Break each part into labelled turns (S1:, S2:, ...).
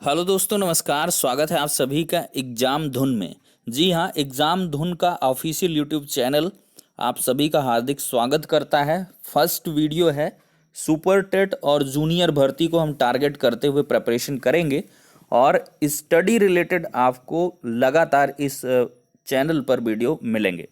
S1: Hello दोस्तों, नमस्कार। स्वागत है आप सभी का एग्जाम धुन में। जी हाँ, एग्जाम धुन का ऑफिशियल यूट्यूब चैनल आप सभी का हार्दिक स्वागत करता है। फर्स्ट वीडियो है। सुपर टेट और जूनियर भर्ती को हम टारगेट करते हुए प्रिपरेशन करेंगे और स्टडी रिलेटेड आपको लगातार इस चैनल पर वीडियो मिलेंगे।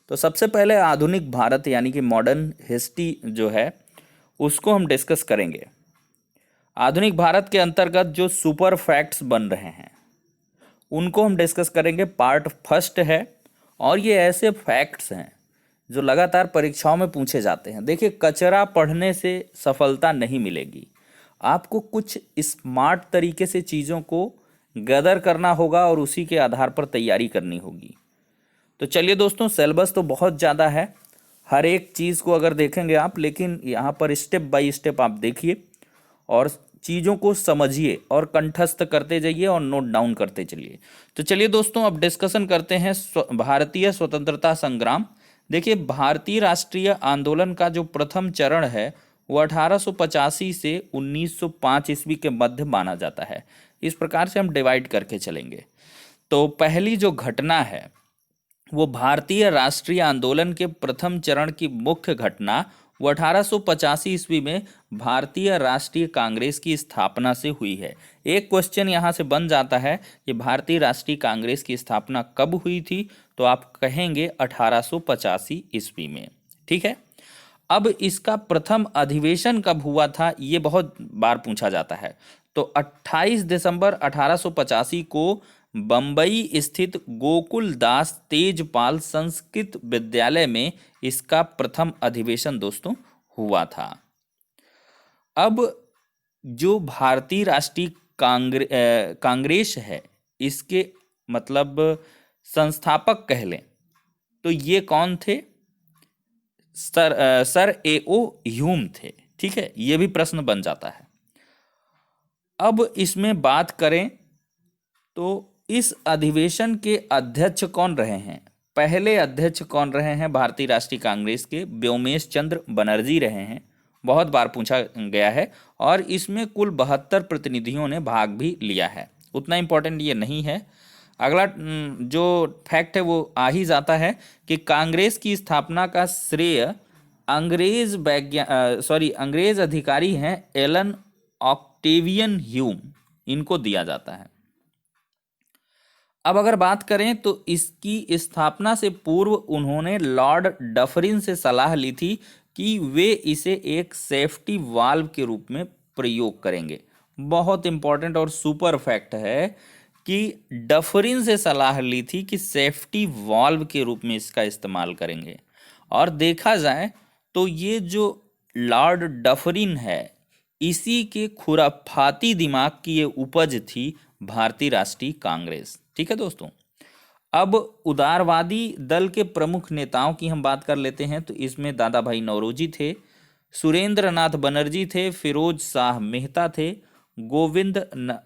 S1: तो सबसे पहले आधुनिक भारत यानी कि मॉडर्न हिस्ट्री जो है उसको हम डिस्कस करेंगे। आधुनिक भारत के अंतर्गत जो सुपर फैक्ट्स बन रहे हैं उनको हम डिस्कस करेंगे। पार्ट फर्स्ट है और ये ऐसे फैक्ट्स हैं जो लगातार परीक्षाओं में पूछे जाते हैं। देखिए, कचरा पढ़ने से सफलता नहीं मिलेगी। आपको कुछ स्मार्ट तरीके से चीज़ों को गदर करना होगा और उसी के आधार पर तैयारी करनी होगी। तो चलिए दोस्तों, सिलेबस तो बहुत ज़्यादा है। हर एक चीज़ को अगर देखेंगे आप, लेकिन यहाँ पर स्टेप बाय स्टेप आप देखिए और चीज़ों को समझिए और कंठस्थ करते जाइए और नोट डाउन करते चलिए। तो चलिए दोस्तों, अब डिस्कशन करते हैं भारतीय स्वतंत्रता संग्राम। देखिए, भारतीय राष्ट्रीय आंदोलन का जो प्रथम चरण है वो 1885 से 1905 ईस्वी के मध्य माना जाता है। इस प्रकार से हम डिवाइड करके चलेंगे। तो पहली जो घटना है वो भारतीय राष्ट्रीय आंदोलन के प्रथम चरण की मुख्य घटना वो 1885 ईस्वी में भारतीय राष्ट्रीय कांग्रेस की स्थापना से हुई है। एक क्वेश्चन यहाँ से बन जाता है कि भारतीय राष्ट्रीय कांग्रेस की स्थापना कब हुई थी, तो आप कहेंगे 1885 ईस्वी में। ठीक है। अब इसका प्रथम अधिवेशन कब हुआ था, ये बहुत बार पूछा जाता है। तो 28 दिसंबर 1885 को बम्बई स्थित गोकुल दास तेजपाल संस्कृत विद्यालय में इसका प्रथम अधिवेशन दोस्तों हुआ था। अब जो भारतीय राष्ट्रीय कांग्रेस है, इसके मतलब संस्थापक कह लें तो ये कौन थे? Sir A.O.. ह्यूम थे। ठीक है, ये भी प्रश्न बन जाता है। अब इसमें बात करें तो इस अधिवेशन के अध्यक्ष कौन रहे हैं? पहले अध्यक्ष कौन रहे हैं भारतीय राष्ट्रीय कांग्रेस के? व्योमेश चंद्र बनर्जी रहे हैं। बहुत बार पूछा गया है और इसमें कुल 72 प्रतिनिधियों ने भाग भी लिया है। उतना इंपॉर्टेंट ये नहीं है। अगला जो फैक्ट है वो आ ही जाता है कि कांग्रेस की स्थापना का श्रेय अंग्रेज अधिकारी हैं एलन ऑक्टेवियन ह्यूम, इनको दिया जाता है। अब अगर बात करें तो इसकी स्थापना से पूर्व उन्होंने लॉर्ड डफरिन से सलाह ली थी कि वे इसे एक सेफ्टी वाल्व के रूप में प्रयोग करेंगे। बहुत इंपॉर्टेंट और सुपर फैक्ट है कि डफरिन से सलाह ली थी कि सेफ्टी वाल्व के रूप में इसका इस्तेमाल करेंगे। और देखा जाए तो ये जो लॉर्ड डफरिन है, इसी के खुराफाती दिमाग की ये उपज थी भारतीय राष्ट्रीय कांग्रेस। ठीक है दोस्तों। अब उदारवादी दल के प्रमुख नेताओं की हम बात कर लेते हैं। तो इसमें दादा भाई नौरोजी थे, सुरेंद्र नाथ बनर्जी थे, फिरोज शाह मेहता थे, गोविंद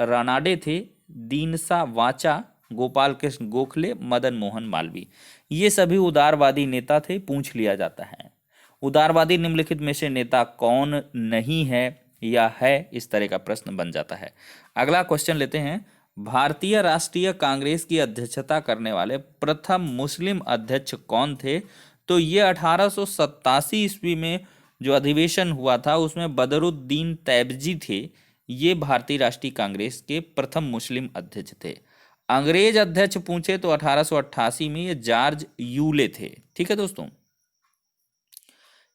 S1: रानाडे थे, दीनसा वाचा, गोपाल कृष्ण गोखले, मदन मोहन मालवीय। ये सभी उदारवादी नेता थे। पूछ लिया जाता है उदारवादी निम्नलिखित में से नेता कौन नहीं है या है, इस तरह का प्रश्न बन जाता है। अगला क्वेश्चन लेते हैं। भारतीय राष्ट्रीय कांग्रेस की अध्यक्षता करने वाले प्रथम मुस्लिम अध्यक्ष कौन थे? तो ये 1887 ईस्वी में जो अधिवेशन हुआ था उसमें बदरुद्दीन तैयबजी थे। ये भारतीय राष्ट्रीय कांग्रेस के प्रथम मुस्लिम अध्यक्ष थे। अंग्रेज अध्यक्ष पूछे तो 1888 में ये जॉर्ज यूले थे। ठीक है दोस्तों,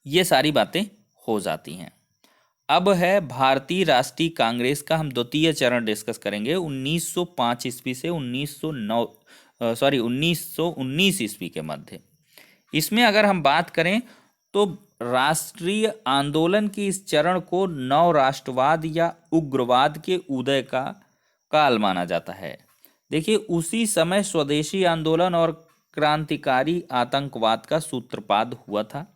S1: ये सारी बातें हो जाती हैं। अब है भारतीय राष्ट्रीय कांग्रेस का हम द्वितीय चरण डिस्कस करेंगे 1905 ईस्वी से 1919 ईस्वी के मध्य। इसमें अगर हम बात करें तो राष्ट्रीय आंदोलन के इस चरण को नव राष्ट्रवाद या उग्रवाद के उदय का काल माना जाता है। देखिए, उसी समय स्वदेशी आंदोलन और क्रांतिकारी आतंकवाद का सूत्रपात हुआ था।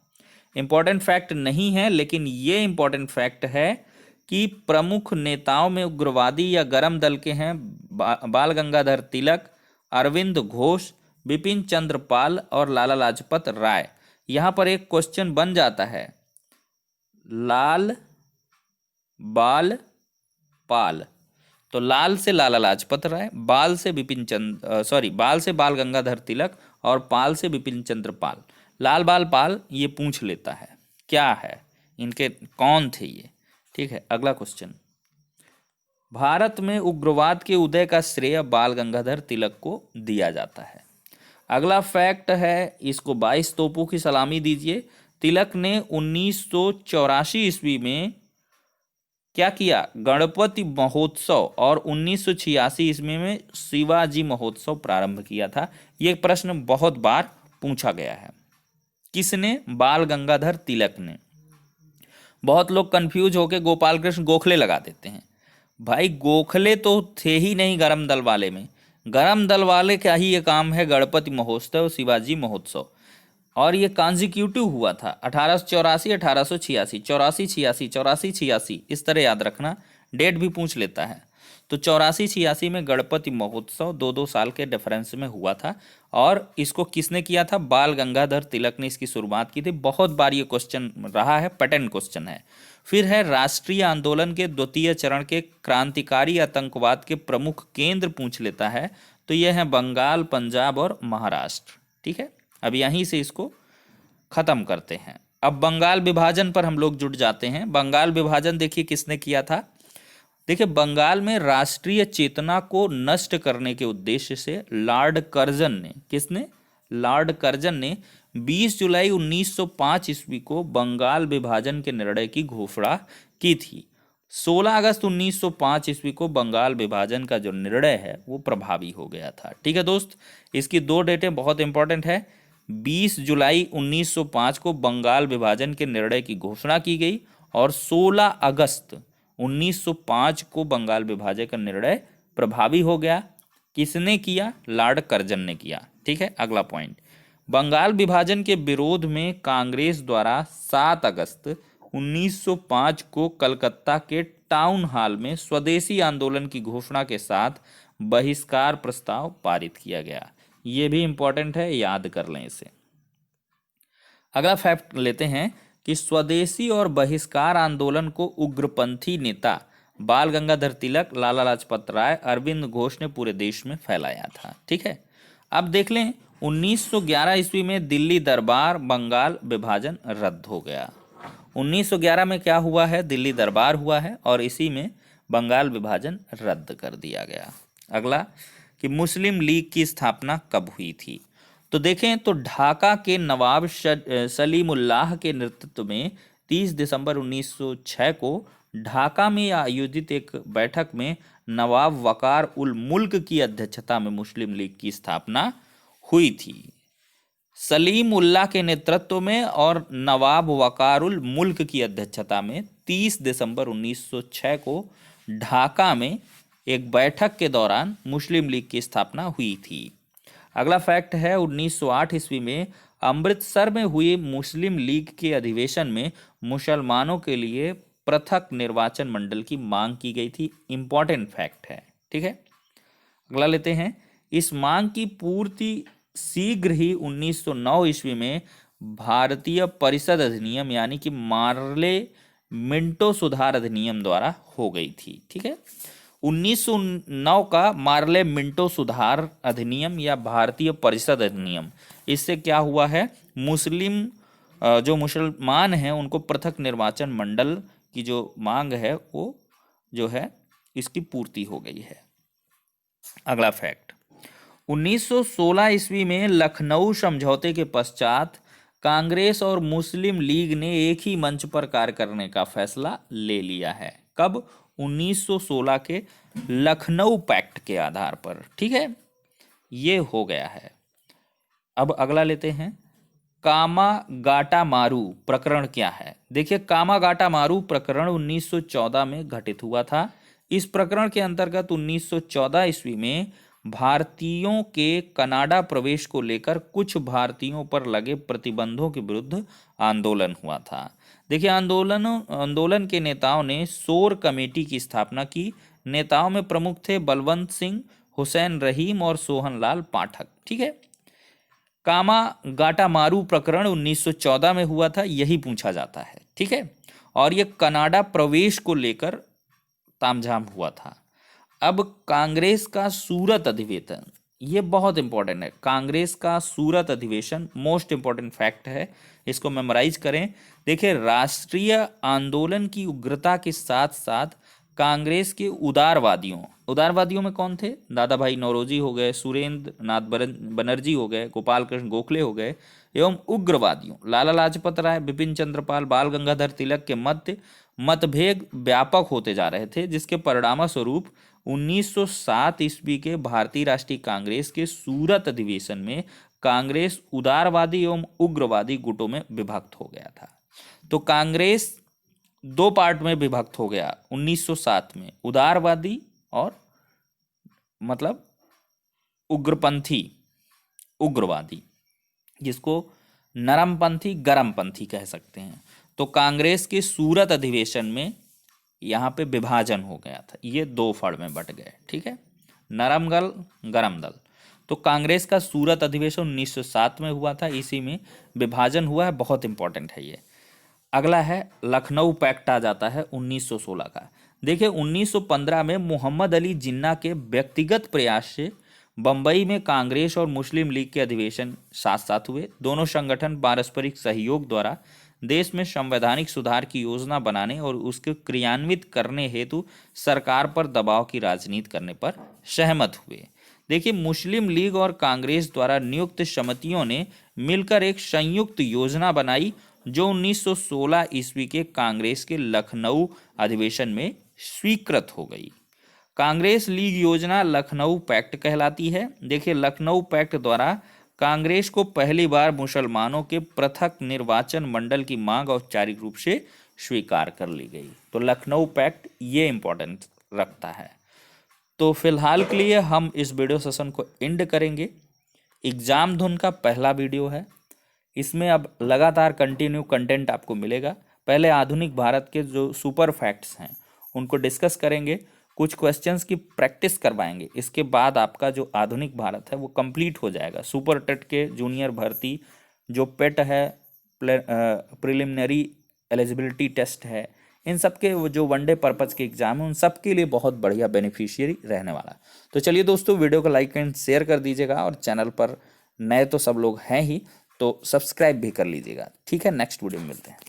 S1: इंपॉर्टेंट फैक्ट नहीं है, लेकिन ये इंपॉर्टेंट फैक्ट है कि प्रमुख नेताओं में उग्रवादी या गरम दल के हैं बाल गंगाधर तिलक, अरविंद घोष, बिपिन चंद्र पाल और लाला लाजपत राय। यहाँ पर एक क्वेश्चन बन जाता है, लाल बाल पाल तो लाल से लाला लाजपत राय, बाल से बाल से बाल गंगाधर तिलक और पाल से बिपिन चंद्र पाल। लाल बाल पाल ये पूछ लेता है क्या है, इनके कौन थे ये। ठीक है, अगला क्वेश्चन, भारत में उग्रवाद के उदय का श्रेय बाल गंगाधर तिलक को दिया जाता है। अगला फैक्ट है, इसको 22 तोपों की सलामी दीजिए। तिलक ने 1984 ईस्वी में क्या किया, गणपति महोत्सव, और 1986 ईस्वी में शिवाजी महोत्सव प्रारंभ किया था। ये प्रश्न बहुत बार पूछा गया है। किसने, बाल गंगाधर तिलक ने। बहुत लोग कंफ्यूज होकर गोपाल कृष्ण गोखले लगा देते हैं। भाई गोखले तो थे ही नहीं गरम दल वाले में, गरम दल वाले का ही ये काम है गणपति महोत्सव, शिवाजी महोत्सव, और ये कॉन्जिक्यूटिव हुआ था 1884, 1886, 84, 86, 84, 86, इस तरह याद रखना, डेट भी पूछ लेता है। तो 84, 86 में गणपति महोत्सव 2-2 साल के डिफरेंस में हुआ था, और इसको किसने किया था, बाल गंगाधर तिलक ने इसकी शुरुआत की थी। बहुत बार ये क्वेश्चन रहा है, पैटर्न क्वेश्चन है। फिर है, राष्ट्रीय आंदोलन के द्वितीय चरण के क्रांतिकारी आतंकवाद के प्रमुख केंद्र पूछ लेता है, तो यह है बंगाल, पंजाब और महाराष्ट्र। ठीक है, अब यहीं से इसको खत्म करते हैं। अब बंगाल विभाजन पर हम लोग जुट जाते हैं। बंगाल विभाजन देखिए किसने किया था। देखिए, बंगाल में राष्ट्रीय चेतना को नष्ट करने के उद्देश्य से लॉर्ड कर्जन ने, किसने, लॉर्ड कर्जन ने 20 जुलाई 1905 ईस्वी को बंगाल विभाजन के निर्णय की घोषणा की थी। 16 अगस्त 1905 ईस्वी को बंगाल विभाजन का जो निर्णय है वो प्रभावी हो गया था। ठीक है दोस्त, इसकी 2 डेटें बहुत इंपॉर्टेंट है। 20 जुलाई 1905 को बंगाल विभाजन के निर्णय की घोषणा की गई, और 16 अगस्त 1905 को बंगाल विभाजन का निर्णय प्रभावी हो गया। किसने किया, लॉर्ड कर्जन ने किया। ठीक है, अगला पॉइंट, बंगाल विभाजन के विरोध में कांग्रेस द्वारा 7 अगस्त 1905 को कलकत्ता के टाउन हॉल में स्वदेशी आंदोलन की घोषणा के साथ बहिष्कार प्रस्ताव पारित किया गया। ये भी इंपॉर्टेंट है, याद कर लें इसे। अगला फैक्ट लेते हैं कि स्वदेशी और बहिष्कार आंदोलन को उग्रपंथी नेता बाल गंगाधर तिलक, लाला लाजपत राय, अरविंद घोष ने पूरे देश में फैलाया था। ठीक है, अब देख लें 1911 ईस्वी में दिल्ली दरबार बंगाल विभाजन रद्द हो गया। 1911 में क्या हुआ है, दिल्ली दरबार हुआ है, और इसी में बंगाल विभाजन रद्द कर दिया गया। अगला कि मुस्लिम लीग की स्थापना कब हुई थी। तो देखें तो ढाका के नवाब सलीमुल्लाह के नेतृत्व में 30 दिसंबर 1906 को ढाका में आयोजित एक बैठक में नवाब वकार उल मुल्क की अध्यक्षता में मुस्लिम लीग की स्थापना हुई थी। सलीम उल्लाह के नेतृत्व में और नवाब वकार उल मुल्क की अध्यक्षता में 30 दिसंबर 1906 को ढाका में एक बैठक के दौरान मुस्लिम लीग की स्थापना हुई थी। अगला फैक्ट है 1908 ईस्वी में अमृतसर में हुई मुस्लिम लीग के अधिवेशन में मुसलमानों के लिए पृथक निर्वाचन मंडल की मांग की गई थी। इंपॉर्टेंट फैक्ट है। ठीक है, अगला लेते हैं, इस मांग की पूर्ति शीघ्र ही 1909 ईस्वी में भारतीय परिषद अधिनियम यानी कि मार्ले मिंटो सुधार अधिनियम द्वारा हो गई थी। ठीक है, 1909 का मार्ले मिंटो सुधार अधिनियम या भारतीय परिषद अधिनियम, इससे क्या हुआ है, मुस्लिम जो मुसलमान हैं उनको पृथक निर्वाचन मंडल की जो मांग है वो जो है इसकी पूर्ति हो गई है। अगला फैक्ट, 1916 ईस्वी में लखनऊ समझौते के पश्चात कांग्रेस और मुस्लिम लीग ने एक ही मंच पर कार्य करने का फैसला ले लिया है। कब, 1916 के लखनऊ पैक्ट के आधार पर। ठीक है, ये हो गया है। अब अगला लेते हैं, कामागाटामारू प्रकरण क्या है। देखिए, कामागाटामारू प्रकरण 1914 में घटित हुआ था। इस प्रकरण के अंतर्गत 1914 ईस्वी में भारतीयों के कनाडा प्रवेश को लेकर कुछ भारतीयों पर लगे प्रतिबंधों के विरुद्ध आंदोलन हुआ था। देखिए, आंदोलन के नेताओं ने शोर कमेटी की स्थापना की। नेताओं में प्रमुख थे बलवंत सिंह, हुसैन रहीम और सोहनलाल पाठक। ठीक है, कामागाटामारू प्रकरण 1914 में हुआ था, यही पूछा जाता है। ठीक है, और ये कनाडा प्रवेश को लेकर तामझाम हुआ था। अब कांग्रेस का सूरत अधिवेशन, ये बहुत इंपॉर्टेंट है। कांग्रेस का सूरत अधिवेशन मोस्ट इंपॉर्टेंट फैक्ट है, इसको मेमोराइज करें। देखिए, राष्ट्रीय आंदोलन की उग्रता के साथ साथ कांग्रेस के उदारवादियों में कौन थे? दादा भाई नौरोजी हो गए, सुरेंद्र नाथ बनर्जी हो गए, गोपाल कृष्ण गोखले हो गए, एवं उग्रवादियों लाला लाजपत राय, बिपिन चंद्रपाल, बाल गंगाधर तिलक के मध्य मतभेद व्यापक होते जा रहे थे, जिसके परिणाम स्वरूप 1907 ईस्वी के भारतीय राष्ट्रीय कांग्रेस के सूरत अधिवेशन में कांग्रेस उदारवादी एवं उग्रवादी गुटों में विभक्त हो गया था। तो कांग्रेस दो पार्ट में विभक्त हो गया 1907 में, उदारवादी और मतलब उग्रपंथी, उग्रवादी, जिसको नरमपंथी गरमपंथी कह सकते हैं। तो कांग्रेस के सूरत अधिवेशन में यहाँ पे विभाजन हो गया था, ये दो फड़ में बट गए, ठीक है, नरम दल गरम दल। तो कांग्रेस का सूरत अधिवेशन 1907 में हुआ था, इसी में विभाजन हुआ है, बहुत इंपॉर्टेंट है ये। अगला है लखनऊ पैक्ट आ जाता है 1916 का। देखिए, 1915 में मोहम्मद अली जिन्ना के व्यक्तिगत प्रयास से बंबई में कांग्रेस और मुस्लिम लीग के अधिवेशन साथ साथ हुए। दोनों संगठन पारस्परिक सहयोग द्वारा देश में संवैधानिक सुधार की योजना बनाने और उसके क्रियान्वित करने हेतु सरकार पर दबाव की राजनीति करने पर सहमत हुए। देखिए, मुस्लिम लीग और कांग्रेस द्वारा नियुक्त समितियों ने मिलकर एक संयुक्त योजना बनाई जो 1916 ईस्वी के कांग्रेस के लखनऊ अधिवेशन में स्वीकृत हो गई। कांग्रेस लीग योजना लखनऊ पैक्ट कहलाती है। देखिए, लखनऊ पैक्ट द्वारा कांग्रेस को पहली बार मुसलमानों के पृथक निर्वाचन मंडल की मांग औपचारिक रूप से स्वीकार कर ली गई। तो लखनऊ पैक्ट ये इंपॉर्टेंस रखता है। तो फिलहाल के लिए हम इस वीडियो सेशन को एंड करेंगे। एग्जाम धुन का पहला वीडियो है, इसमें अब लगातार कंटिन्यू कंटेंट आपको मिलेगा। पहले आधुनिक भारत के जो सुपर फैक्ट्स हैं उनको डिस्कस करेंगे, कुछ क्वेश्चंस की प्रैक्टिस करवाएंगे। इसके बाद आपका जो आधुनिक भारत है वो कंप्लीट हो जाएगा। सुपर टेट के जूनियर भर्ती जो पेट है, प्रिलिमिनरी एलिजिबिलिटी टेस्ट है, इन सब के वो जो वनडे पर्पज़ के एग्जाम है उन सब के लिए बहुत बढ़िया बेनिफिशियरी रहने वाला। तो चलिए दोस्तों, वीडियो को लाइक एंड शेयर कर दीजिएगा, और चैनल पर नए तो सब लोग हैं ही, तो सब्सक्राइब भी कर लीजिएगा। ठीक है, नेक्स्ट वीडियो में मिलते हैं।